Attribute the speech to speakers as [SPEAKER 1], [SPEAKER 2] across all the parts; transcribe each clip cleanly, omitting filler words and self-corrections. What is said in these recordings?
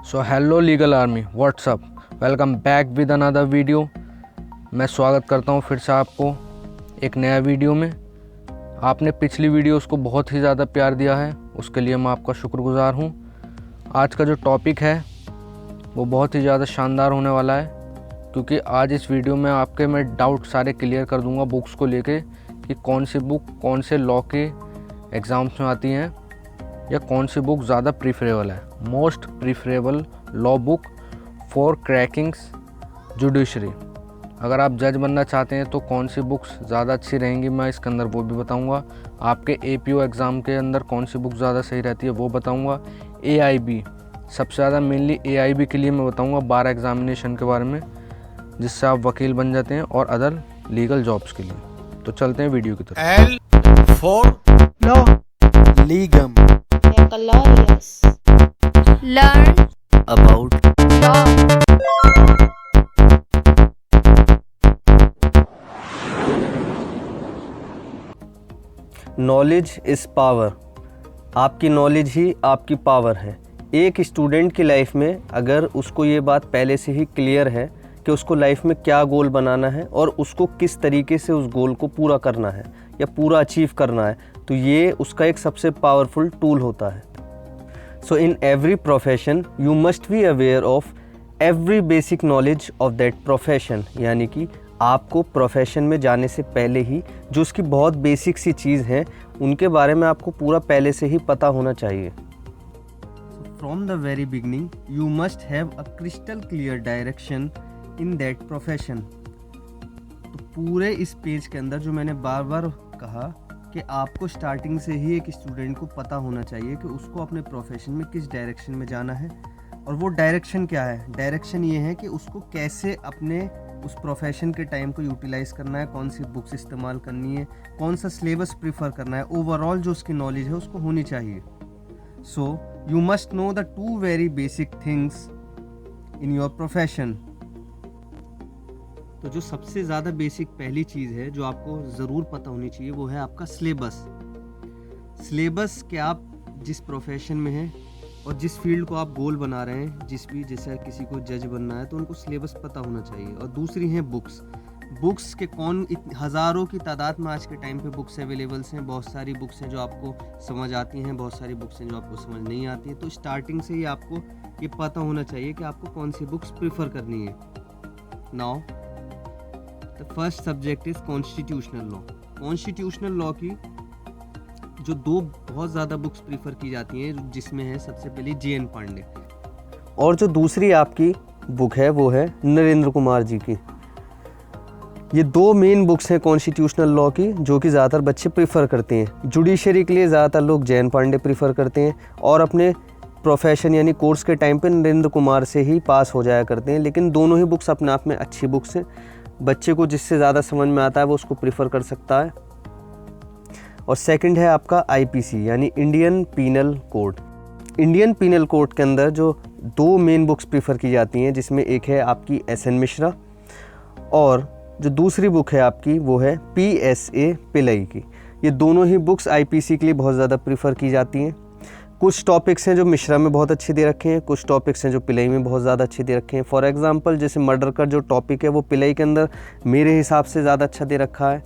[SPEAKER 1] So hello legal army, what's up, welcome back with another video. मैं स्वागत करता हूं फिर से आपको एक नया वीडियो में। आपने पिछली वीडियोस को बहुत ही ज़्यादा प्यार दिया है, उसके लिए मैं आपका शुक्रगुजार हूं। आज का जो टॉपिक है वो बहुत ही ज़्यादा शानदार होने वाला है, क्योंकि आज इस वीडियो में आपके मैं डाउट सारे क्लियर कर दूंगा बुक्स को लेके कि कौन सी बुक कौन से लॉ के एग्ज़ाम्स में आती हैं या कौन सी बुक ज़्यादा प्रीफरेबल है, most preferable law book for crackings judiciary. अगर आप जज बनना चाहते हैं तो कौन सी बुक्स ज़्यादा अच्छी रहेंगी, मैं इसके अंदर वो भी बताऊंगा। आपके APO एग्ज़ाम के अंदर कौन सी बुक ज़्यादा सही रहती है वो बताऊंगा। AIB सबसे ज़्यादा मेनली AIB के लिए मैं बताऊंगा बार एग्ज़ामिनेशन के बारे में, जिससे आप वकील बन जाते हैं और अदर लीगल जॉब्स के लिए। तो चलते हैं वीडियो की तरफ।
[SPEAKER 2] L for
[SPEAKER 3] law,
[SPEAKER 2] legum,
[SPEAKER 4] Baccalaureus. Learn
[SPEAKER 2] about
[SPEAKER 4] law.
[SPEAKER 3] Knowledge is power. आपकी नॉलेज ही आपकी पावर है। एक स्टूडेंट की लाइफ में अगर उसको ये बात पहले से ही क्लियर है कि उसको लाइफ में क्या गोल बनाना है और उसको किस तरीके से उस गोल को पूरा करना है या पूरा अचीव करना है, तो ये उसका एक सबसे पावरफुल टूल होता है। So in every profession you must be aware of every basic knowledge of that profession. यानी कि आपको प्रोफेशन में जाने से पहले ही जो उसकी बहुत बेसिक सी चीज़ हैं उनके बारे में आपको पूरा पहले से ही पता होना चाहिए। From the very beginning you must have a crystal clear direction in that profession. तो पूरे इस पेज के अंदर जो मैंने बार बार कहा कि आपको स्टार्टिंग से ही एक स्टूडेंट को पता होना चाहिए कि उसको अपने प्रोफेशन में किस डायरेक्शन में जाना है। और वो डायरेक्शन क्या है? डायरेक्शन ये है कि उसको कैसे अपने उस प्रोफेशन के टाइम को यूटिलाइज़ करना है, कौन सी बुक्स इस्तेमाल करनी है, कौन सा सिलेबस प्रीफर करना है। ओवरऑल जो उसकी नॉलेज है उसको होनी चाहिए। So you must know the two very basic things in your profession. तो जो सबसे ज़्यादा बेसिक पहली चीज़ है जो आपको ज़रूर पता होनी चाहिए वो है आपका सिलेबस। सिलेबस कि आप जिस प्रोफेशन में हैं और जिस फील्ड को आप गोल बना रहे हैं, जैसे किसी को जज बनना है तो उनको सिलेबस पता होना चाहिए। और दूसरी हैं बुक्स के हज़ारों की तादाद में आज के टाइम पे बुक्स अवेलेबल्स हैं। बहुत सारी बुक्स हैं जो आपको समझ आती हैं, बहुत सारी बुक्स हैं जो आपको समझ नहीं आती हैं। तो स्टार्टिंग से ही आपको ये पता होना चाहिए कि आपको कौन सी बुक्स प्रीफर करनी है। Now the first subject is constitutional law. Constitutional law की जो दो बहुत ज़्यादा बुक्स प्रीफर की जाती हैं, जिसमें है सबसे पहले JN पांडे, और जो दूसरी आपकी बुक है वो है नरेंद्र कुमार जी की। ये दो मेन बुक्स हैं कॉन्स्टिट्यूशनल लॉ की जो कि ज़्यादातर बच्चे प्रीफर करते हैं। जुडिशरी के लिए ज़्यादातर लोग JN पांडे प्रीफर करते हैं और अपने प्रोफेशन यानी कोर्स के टाइम पे नरेंद्र कुमार से ही पास हो जाया करते हैं। लेकिन दोनों ही बुक्स अपने आप में अच्छी बुक्स हैं। बच्चे को जिससे ज़्यादा समझ में आता है वो उसको प्रीफर कर सकता है। और सेकंड है आपका IPC यानी Indian penal code. Indian penal code के अंदर जो दो मेन बुक्स प्रीफर की जाती हैं, जिसमें एक है आपकी SN मिश्रा और जो दूसरी बुक है आपकी वो है PSA पिल्लई की। ये दोनों ही बुक्स IPC के लिए बहुत ज़्यादा प्रीफर की जाती हैं। कुछ टॉपिक्स हैं जो मिश्रा में बहुत अच्छे दे रखे हैं, कुछ टॉपिक्स हैं जो पिल्लई में बहुत ज़्यादा अच्छे दे रखे हैं। फॉर एग्जांपल जैसे मर्डर का जो टॉपिक है वो पिल्लई के अंदर मेरे हिसाब से ज़्यादा अच्छा दे रखा है।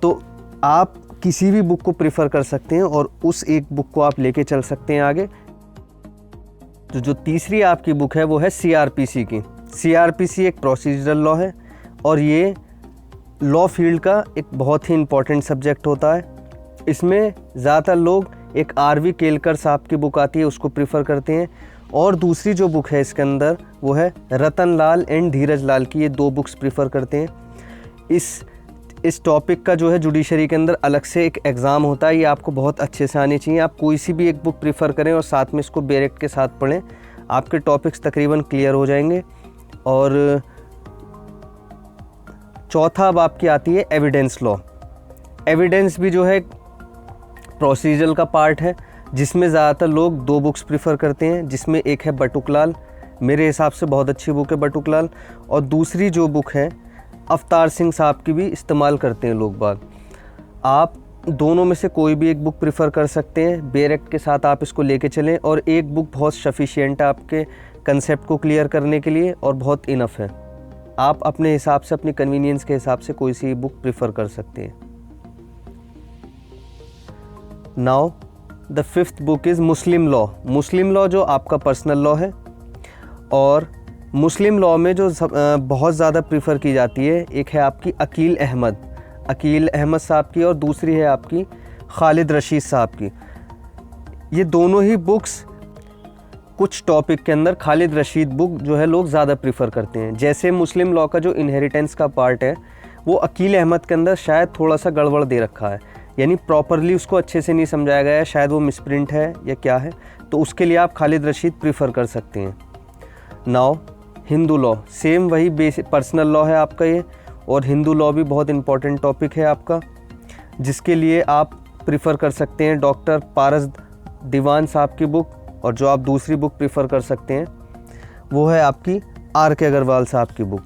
[SPEAKER 3] तो आप किसी भी बुक को प्रीफर कर सकते हैं और उस एक बुक को आप लेके चल सकते हैं आगे। तो जो तीसरी आपकी बुक है वो है CRPC की। CRPC एक प्रोसीजरल लॉ है और ये लॉ फील्ड का एक बहुत ही इम्पॉर्टेंट सब्जेक्ट होता है। इसमें ज़्यादातर लोग एक RV केलकर साहब की बुक आती है उसको प्रीफर करते हैं, और दूसरी जो बुक है इसके अंदर वो है रतन लाल एंड धीरज लाल की। ये दो बुक्स प्रीफर करते हैं। इस टॉपिक का जो है जुडिशरी के अंदर अलग से एक एग्ज़ाम होता है, ये आपको बहुत अच्छे से आनी चाहिए। आप कोई सी भी एक बुक प्रीफर करें और साथ में इसको बैरेक्ट के साथ पढ़ें, आपके टॉपिक्स तकरीबन क्लियर हो जाएंगे। और चौथा अब आपकी आती है एविडेंस लॉ। एविडेंस भी जो है प्रोसीजरल का पार्ट है, जिसमें ज़्यादातर लोग दो बुक्स प्रीफर करते हैं, जिसमें एक है बटुकलाल, मेरे हिसाब से बहुत अच्छी बुक है बटुकलाल, और दूसरी जो बुक है अवतार सिंह साहब की भी इस्तेमाल करते हैं लोग बाग। आप दोनों में से कोई भी एक बुक प्रेफर कर सकते हैं। बेयर एक्ट के साथ आप इसको लेके चलें और एक बुक बहुत सफिशिएंट है आपके कंसेप्ट को क्लियर करने के लिए और बहुत इनफ है। आप अपने हिसाब से, अपनी कन्वीनियंस के हिसाब से कोई सी बुक प्रेफर कर सकते हैं। Now the fifth book is Muslim law. Muslim law जो आपका पर्सनल लॉ है, और मुस्लिम लॉ में जो बहुत ज़्यादा प्रेफर की जाती है, एक है आपकी अकील अहमद साहब की और दूसरी है आपकी खालिद रशीद साहब की। ये दोनों ही बुक्स कुछ टॉपिक के अंदर खालिद रशीद बुक जो है लोग ज़्यादा प्रेफर करते हैं। जैसे मुस्लिम लॉ का जो इनहेरिटेंस का पार्ट है वो अकील अहमद के अंदर शायद थोड़ा सा गड़बड़ दे रखा है, यानी प्रॉपरली उसको अच्छे से नहीं समझाया गया है, शायद वो मिसप्रिंट है या क्या है, तो उसके लिए आप खालिद रशीद प्रेफर कर सकते हैं। नाउ हिंदू लॉ, सेम वही बेसिक पर्सनल लॉ है आपका ये, और हिंदू लॉ भी बहुत इंपॉर्टेंट टॉपिक है आपका, जिसके लिए आप प्रेफर कर सकते हैं डॉक्टर पारस दीवान साहब की बुक, और जो आप दूसरी बुक प्रेफर कर सकते हैं वो है आपकी R.K. अग्रवाल साहब की बुक।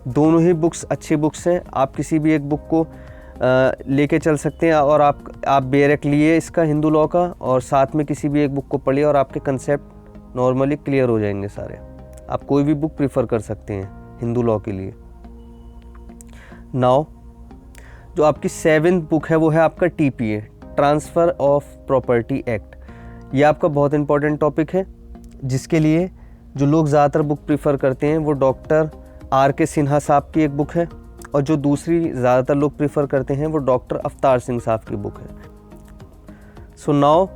[SPEAKER 3] दोनों ही बुक्स अच्छी बुक्स हैं, आप किसी भी एक बुक को लेके चल सकते हैं, और आप बेयर एक्ट लिए इसका हिंदू लॉ का, और साथ में किसी भी एक बुक को पढ़िए और आपके कंसेप्ट नॉर्मली क्लियर हो जाएंगे सारे। आप कोई भी बुक प्रेफर कर सकते हैं हिंदू लॉ के लिए। नाउ जो आपकी 7th बुक है वो है आपका TPA, transfer of property act. ये आपका बहुत इंपॉर्टेंट टॉपिक है, जिसके लिए जो लोग ज़्यादातर बुक प्रेफर करते हैं वो डॉक्टर R.K. सिन्हा साहब की एक बुक है, और जो दूसरी ज़्यादातर लोग प्रेफर करते हैं वो डॉक्टर अवतार सिंह साहब की बुक है। So now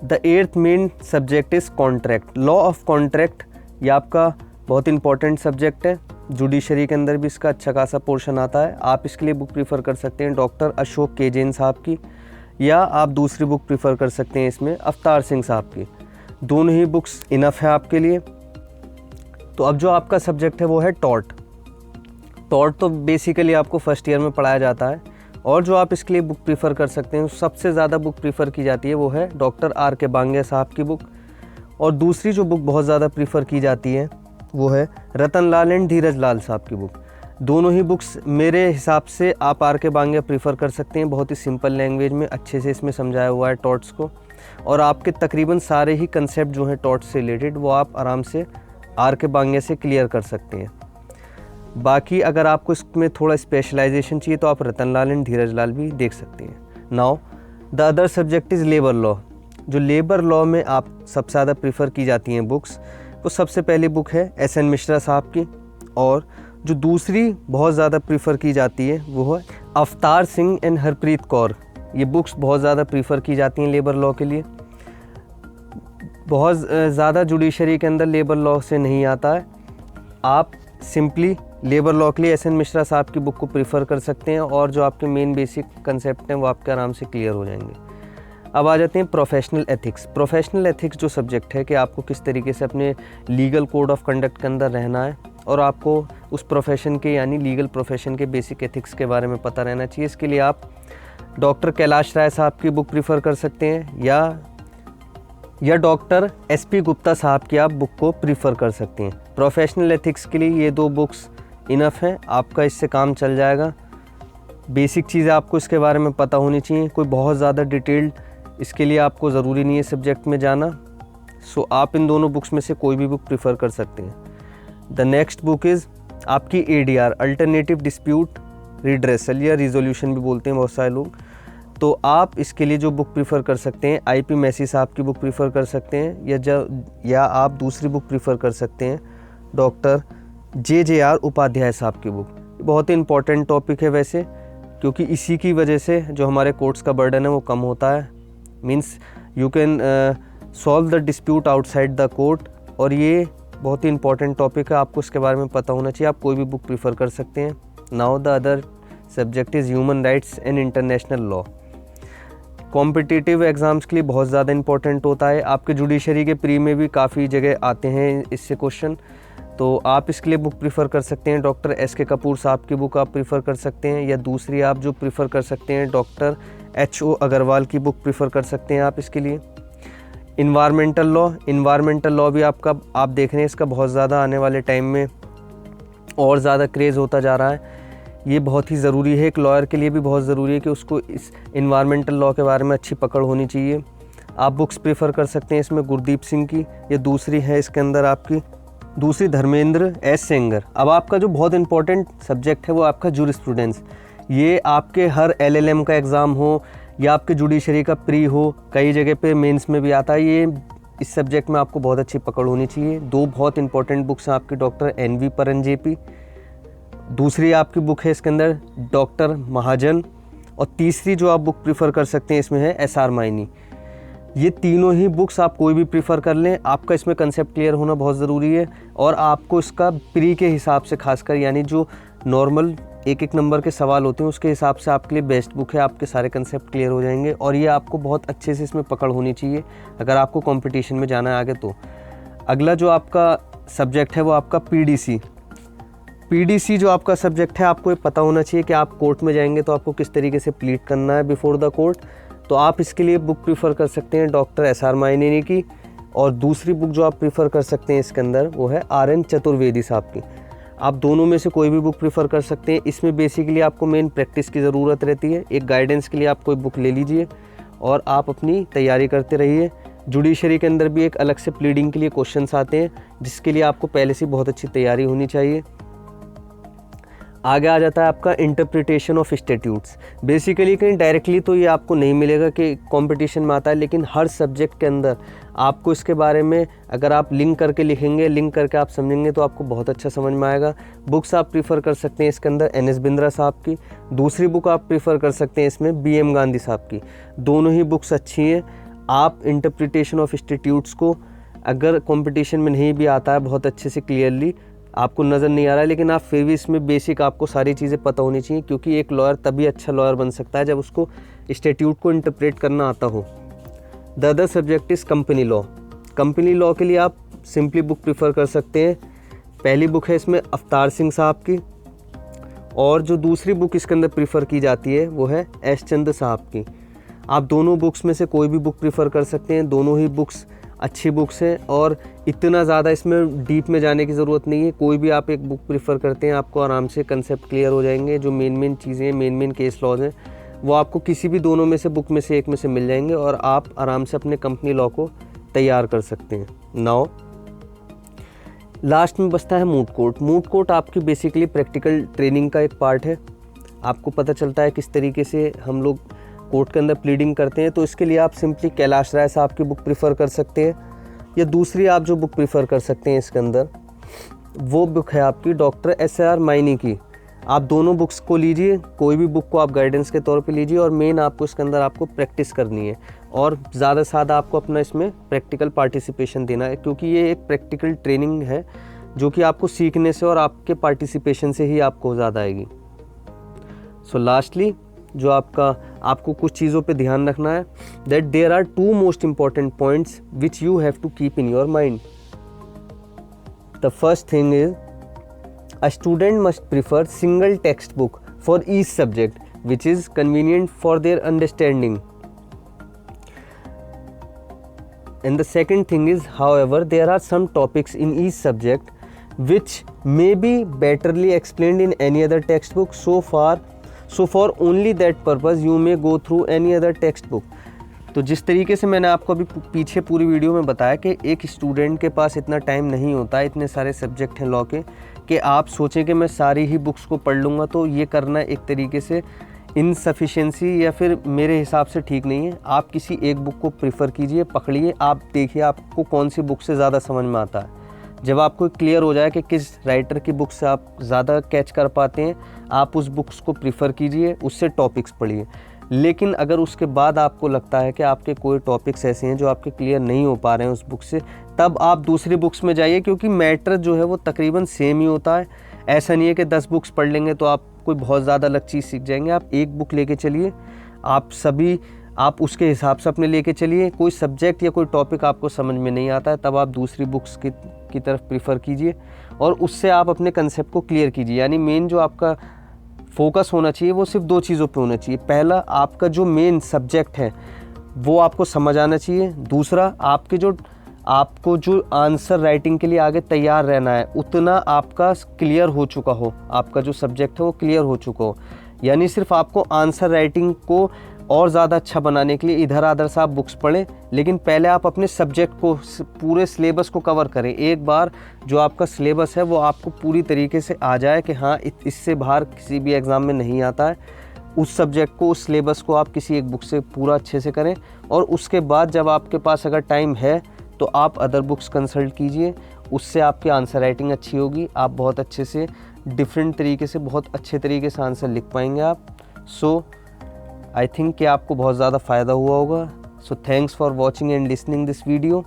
[SPEAKER 3] the 8th main subject is contract, law of contract. ये आपका बहुत इंपॉर्टेंट सब्जेक्ट है, जुडिशरी के अंदर भी इसका अच्छा खासा पोर्शन आता है। आप इसके लिए बुक प्रेफर कर सकते हैं डॉक्टर अशोक के जैन साहब की, या आप दूसरी बुक प्रेफर कर सकते हैं इसमें अवतार सिंह साहब की। दोनों ही बुक्स इनफ है आपके लिए। तो अब जो आपका सब्जेक्ट है वो है टॉर्ट तो बेसिकली आपको फर्स्ट ईयर में पढ़ाया जाता है, और जो आप इसके लिए बुक प्रेफर कर सकते हैं, सबसे ज़्यादा बुक प्रेफर की जाती है वो है डॉक्टर R.K. बांगे साहब की बुक, और दूसरी जो बुक बहुत ज़्यादा प्रेफर की जाती है वो है रतन लाल एंड धीरज लाल साहब की बुक। दोनों ही बुक्स मेरे हिसाब से आप R.K. बांगे प्रेफर कर सकते हैं, बहुत ही सिंपल लैंग्वेज में अच्छे से इसमें समझाया हुआ है टॉर्ट्स को, और आपके तकरीबन सारे ही कंसेप्ट जो हैं टॉर्ट्स से रिलेटेड वो आप आराम से R.K. बांगे से क्लियर कर सकते हैं। बाकी अगर आपको इसमें थोड़ा स्पेशलाइजेशन चाहिए तो आप रतन लाल एंड धीरज लाल भी देख सकते हैं। Now the other subject is labour law. जो लेबर लॉ में आप सबसे ज़्यादा प्रेफर की जाती हैं बुक्स, वो सबसे पहली बुक है S.N. मिश्रा साहब की, और जो दूसरी बहुत ज़्यादा प्रेफर की जाती है वो है अवतार सिंह एंड हरप्रीत कौर। ये बुक्स बहुत ज़्यादा प्रेफर की जाती हैं लेबर लॉ के लिए। बहुत ज़्यादा जुडिशरी के अंदर लेबर लॉ से नहीं आता है, आप सिंपली लेबर लॉ के लिए S.N. मिश्रा साहब की बुक को प्रेफर कर सकते हैं, और जो आपके मेन बेसिक कंसेप्ट हैं वो आपके आराम से क्लियर हो जाएंगे। अब आ जाते हैं प्रोफेशनल एथिक्स। प्रोफेशनल एथिक्स जो सब्जेक्ट है कि आपको किस तरीके से अपने लीगल कोड ऑफ कंडक्ट के अंदर रहना है, और आपको उस प्रोफेशन के यानी लीगल प्रोफेशन के बेसिक एथिक्स के बारे में पता रहना चाहिए। इसके लिए आप डॉक्टर कैलाश राय साहब की बुक प्रेफर कर सकते हैं, या डॉक्टर S.P. गुप्ता साहब की आप बुक को प्रेफर कर सकते हैं। प्रोफेशनल एथिक्स के लिए ये 2 बुक्स इनफ हैं, आपका इससे काम चल जाएगा। बेसिक चीज़ें आपको इसके बारे में पता होनी चाहिए, कोई बहुत ज़्यादा डिटेल्ड इसके लिए आपको ज़रूरी नहीं है सब्जेक्ट में जाना। सो आप इन दोनों बुक्स में से कोई भी बुक प्रेफर कर सकते हैं। द नेक्स्ट बुक इज़ आपकी ADR, अल्टरनेटिव डिस्प्यूट रिड्रेसल, या रिजोल्यूशन भी बोलते हैं बहुत सारे लोग। तो आप इसके लिए जो बुक प्रेफर कर सकते हैं IP मैसी साहब की बुक प्रेफर कर सकते हैं, या आप दूसरी बुक प्रेफर कर सकते हैं डॉक्टर JJR उपाध्याय साहब की बुक। बहुत ही इंपॉर्टेंट टॉपिक है वैसे, क्योंकि इसी की वजह से जो हमारे कोर्ट्स का बर्डन है वो कम होता है। Means you can solve the dispute outside the court, और ये बहुत ही इंपॉर्टेंट टॉपिक है, आपको इसके बारे में पता होना चाहिए। आप कोई भी बुक प्रेफर कर सकते हैं। Now the other subject is human rights and international law. Competitive exams के लिए बहुत ज़्यादा इंपॉर्टेंट होता है, आपके जुडिशरी के प्री में भी काफ़ी जगह आते हैं इससे क्वेश्चन, तो आप इसके लिए बुक प्रेफर कर सकते हैं डॉक्टर S.K. कपूर साहब की बुक आप प्रेफर कर सकते हैं, या दूसरी आप जो प्रेफर कर सकते हैं डॉक्टर H.O. अग्रवाल की बुक प्रेफर कर सकते हैं आप इसके लिए। इन्वायरमेंटल लॉ भी आप देख रहे हैं इसका बहुत ज़्यादा आने वाले टाइम में और ज़्यादा क्रेज़ होता जा रहा है। ये बहुत ही ज़रूरी है, एक लॉयर के लिए भी बहुत ज़रूरी है कि उसको इस इन्वायरमेंटल लॉ के बारे में अच्छी पकड़ होनी चाहिए। आप बुक्स प्रेफर कर सकते हैं इसमें गुरदीप सिंह की, ये दूसरी है इसके अंदर आपकी, दूसरी धर्मेंद्र एस सेंगर। अब आपका जो बहुत इंपॉर्टेंट सब्जेक्ट है वो आपका जूरिस्प्रूडेंस। ये आपके हर LLM का एग्ज़ाम हो या आपके जुडिशरी का प्री हो, कई जगह पे मेंस में भी आता है, ये इस सब्जेक्ट में आपको बहुत अच्छी पकड़ होनी चाहिए। दो बहुत इंपॉर्टेंट बुक्स हैं आपकी, डॉक्टर NV परंजेपी, दूसरी आपकी बुक है इसके अंदर डॉक्टर महाजन, और तीसरी जो आप बुक प्रीफर कर सकते हैं इसमें है SR माइनी। ये तीनों ही बुक्स आप कोई भी प्रीफर कर लें, आपका इसमें कंसेप्ट क्लियर होना बहुत ज़रूरी है, और आपको इसका प्री के हिसाब से खासकर, यानी जो नॉर्मल एक एक नंबर के सवाल होते हैं उसके हिसाब से आपके लिए बेस्ट बुक है। आपके सारे कंसेप्ट क्लियर हो जाएंगे और ये आपको बहुत अच्छे से इसमें पकड़ होनी चाहिए अगर आपको कंपटीशन में जाना है आगे। तो अगला जो आपका सब्जेक्ट है वो आपका PDC जो आपका सब्जेक्ट है, आपको ये पता होना चाहिए कि आप कोर्ट में जाएंगे तो आपको किस तरीके से प्लीड करना है बिफोर द कोर्ट। तो आप इसके लिए बुक प्रीफर कर सकते हैं डॉक्टर SR माइनी की, और दूसरी बुक जो आप प्रीफर कर सकते हैं इसके अंदर वो है RN चतुर्वेदी साहब की। आप दोनों में से कोई भी बुक प्रीफर कर सकते हैं। इसमें बेसिकली आपको मेन प्रैक्टिस की ज़रूरत रहती है, एक गाइडेंस के लिए आप कोई बुक ले लीजिए और आप अपनी तैयारी करते रहिए। जुडिशरी के अंदर भी एक अलग से प्लीडिंग के लिए क्वेश्चंस आते हैं जिसके लिए आपको पहले से बहुत अच्छी तैयारी होनी चाहिए। आगे आ जाता है आपका इंटरप्रिटेशन ऑफ स्टैट्यूट्स। बेसिकली कहीं डायरेक्टली तो ये आपको नहीं मिलेगा कि कंपटीशन में आता है, लेकिन हर सब्जेक्ट के अंदर आपको इसके बारे में अगर आप लिंक करके लिखेंगे, लिंक करके आप समझेंगे तो आपको बहुत अच्छा समझ में आएगा। बुक्स आप प्रीफर कर सकते हैं इसके अंदर NS बिंद्रा साहब की, दूसरी बुक आप प्रीफर कर सकते हैं इसमें BM गांधी साहब की। दोनों ही बुक्स अच्छी हैं। आप इंटरप्रिटेशन ऑफ स्टैट्यूट्स को अगर कंपटीशन में नहीं भी आता है बहुत अच्छे से क्लियरली आपको नज़र नहीं आ रहा है, लेकिन आप फिर भी इसमें बेसिक आपको सारी चीज़ें पता होनी चाहिए, क्योंकि एक लॉयर तभी अच्छा लॉयर बन सकता है जब उसको स्टैट्यूट को इंटरप्रेट करना आता हो। The other subject is company law. Company law के लिए आप सिंपली बुक प्रीफर कर सकते हैं। पहली बुक है इसमें अवतार सिंह साहब की, और जो दूसरी बुक इसके अंदर प्रीफर की जाती है वो है S चंद्र साहब की। आप दोनों बुक्स में से कोई भी बुक प्रीफर कर सकते हैं। दोनों ही बुक्स अच्छी बुक्स हैं और इतना ज़्यादा इसमें डीप में जाने की ज़रूरत नहीं है। कोई भी आप एक बुक प्रीफर करते हैं आपको आराम से कंसेप्ट क्लियर हो जाएंगे। जो मेन चीज़ें, मेन केस लॉज हैं वो आपको किसी भी दोनों में से बुक में से एक में से मिल जाएंगे और आप आराम से अपने कंपनी लॉ को तैयार कर सकते हैं। नाउ लास्ट में बचता है मूट कोर्ट। मूट कोर्ट आपकी बेसिकली प्रैक्टिकल ट्रेनिंग का एक पार्ट है। आपको पता चलता है किस तरीके से हम लोग कोर्ट के अंदर प्लीडिंग करते हैं। तो इसके लिए आप सिंपली कैलाश राय साहब की बुक प्रीफर कर सकते हैं, या दूसरी आप जो बुक प्रीफर कर सकते हैं इसके अंदर वो बुक है आपकी डॉक्टर SR माइनी की। आप दोनों बुक्स को लीजिए, कोई भी बुक को आप गाइडेंस के तौर पे लीजिए, और मेन आपको इसके अंदर आपको प्रैक्टिस करनी है और ज़्यादा से ज़्यादा आपको अपना इसमें प्रैक्टिकल पार्टिसिपेशन देना है, क्योंकि ये एक प्रैक्टिकल ट्रेनिंग है जो कि आपको सीखने से और आपके पार्टिसिपेशन से ही आपको ज़्यादा आएगी। सो लास्टली जो आपको कुछ चीज़ों पे ध्यान रखना है, that there are 2 most important points which you have to keep in your mind. The first thing is a student must prefer single textbook for each subject which is convenient for their understanding. And the second thing is, however, there are some topics in each subject which may be betterly explained in any other textbook. So for only that purpose you may go through any other textbook. तो जिस तरीके से मैंने आपको अभी पीछे पूरी video में बताया कि एक स्टूडेंट के पास इतना टाइम नहीं होता, इतने सारे सब्जेक्ट हैं लॉ के, कि आप सोचें कि मैं सारी ही बुक्स को पढ़ लूँगा, तो ये करना एक तरीके से इनसफिशिएंसी या फिर मेरे हिसाब से ठीक नहीं है। आप किसी एक बुक को प्रीफर कीजिए, पकड़िए, आप देखिए आपको कौन सी बुक से ज़्यादा समझ में आता है। जब आपको क्लियर हो जाए कि किस राइटर की बुक से आप ज़्यादा कैच कर पाते हैं, आप उस बुक्स को प्रीफर कीजिए, उससे टॉपिक्स पढ़िए। लेकिन अगर उसके बाद आपको लगता है कि आपके कोई टॉपिक्स ऐसे हैं जो आपके क्लियर नहीं हो पा रहे हैं उस बुक से, तब आप दूसरी बुक्स में जाइए, क्योंकि मैटर जो है वो तकरीबन सेम ही होता है। ऐसा नहीं है कि 10 बुक्स पढ़ लेंगे तो आप कोई बहुत ज़्यादा अलग चीज़ सीख जाएंगे। आप एक बुक लेके चलिए, आप उसके हिसाब से अपने लेके चलिए। कोई सब्जेक्ट या कोई टॉपिक आपको समझ में नहीं आता है, तब आप दूसरी बुक्स की तरफ प्रीफर कीजिए और उससे आप अपने कंसेप्ट को क्लियर कीजिए। यानी मेन जो आपका फोकस होना चाहिए वो सिर्फ 2 चीज़ों पे होना चाहिए। पहला, आपका जो मेन सब्जेक्ट है वो आपको समझ आना चाहिए। दूसरा, आपके जो आपको जो आंसर राइटिंग के लिए आगे तैयार रहना है, उतना आपका क्लियर हो चुका हो, आपका जो सब्जेक्ट है वो क्लियर हो चुका हो। यानी सिर्फ आपको आंसर राइटिंग को और ज़्यादा अच्छा बनाने के लिए इधर आधर से आप बुक्स पढ़ें, लेकिन पहले आप अपने सब्जेक्ट को, पूरे सिलेबस को कवर करें। एक बार जो आपका सिलेबस है वो आपको पूरी तरीके से आ जाए कि हाँ इससे बाहर किसी भी एग्ज़ाम में नहीं आता है, उस सब्जेक्ट को, उस सिलेबस को आप किसी एक बुक से पूरा अच्छे से करें। और उसके बाद जब आपके पास अगर टाइम है तो आप अदर बुक्स कंसल्ट कीजिए, उससे आपकी आंसर राइटिंग अच्छी होगी, आप बहुत अच्छे से डिफरेंट तरीके से, बहुत अच्छे तरीके से आंसर लिख पाएंगे आप। सो आई थिंक कि आपको बहुत ज़्यादा फ़ायदा हुआ होगा। So thanks for watching and listening this video.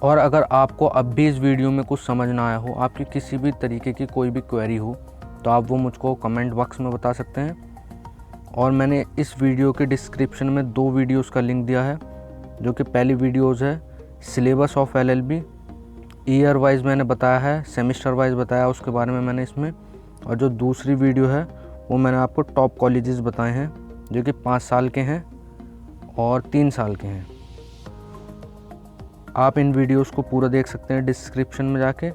[SPEAKER 1] और अगर आपको अब भी इस वीडियो में कुछ समझ ना आया हो, आपकी किसी भी तरीके की कोई भी क्वेरी हो, तो आप वो मुझको कमेंट बॉक्स में बता सकते हैं। और मैंने इस वीडियो के डिस्क्रिप्शन में 2 वीडियोस का लिंक दिया है, जो कि पहली वीडियोस है syllabus of LLB, year wise मैंने बताया है, सेमिस्टर वाइज बताया उसके बारे में मैंने इसमें। और जो दूसरी वीडियो है वो मैंने आपको टॉप कॉलेजेस बताए हैं, जो कि 5 साल के हैं और 3 साल के हैं। आप इन वीडियोस को पूरा देख सकते हैं डिस्क्रिप्शन में जाके,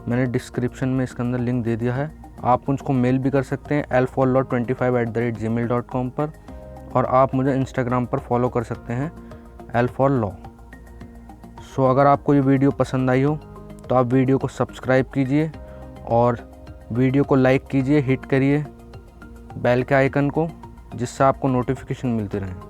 [SPEAKER 1] मैंने डिस्क्रिप्शन में इसके अंदर लिंक दे दिया है। आप मुझको मेल भी कर सकते हैं l4law25@gmail.com पर, और आप मुझे इंस्टाग्राम पर फॉलो कर सकते हैं l4law। सो अगर आपको ये वीडियो पसंद आई हो तो आप वीडियो को सब्सक्राइब कीजिए और वीडियो को लाइक कीजिए, हिट करिए बेल के आइकन को, जिससे आपको नोटिफिकेशन मिलती रहे।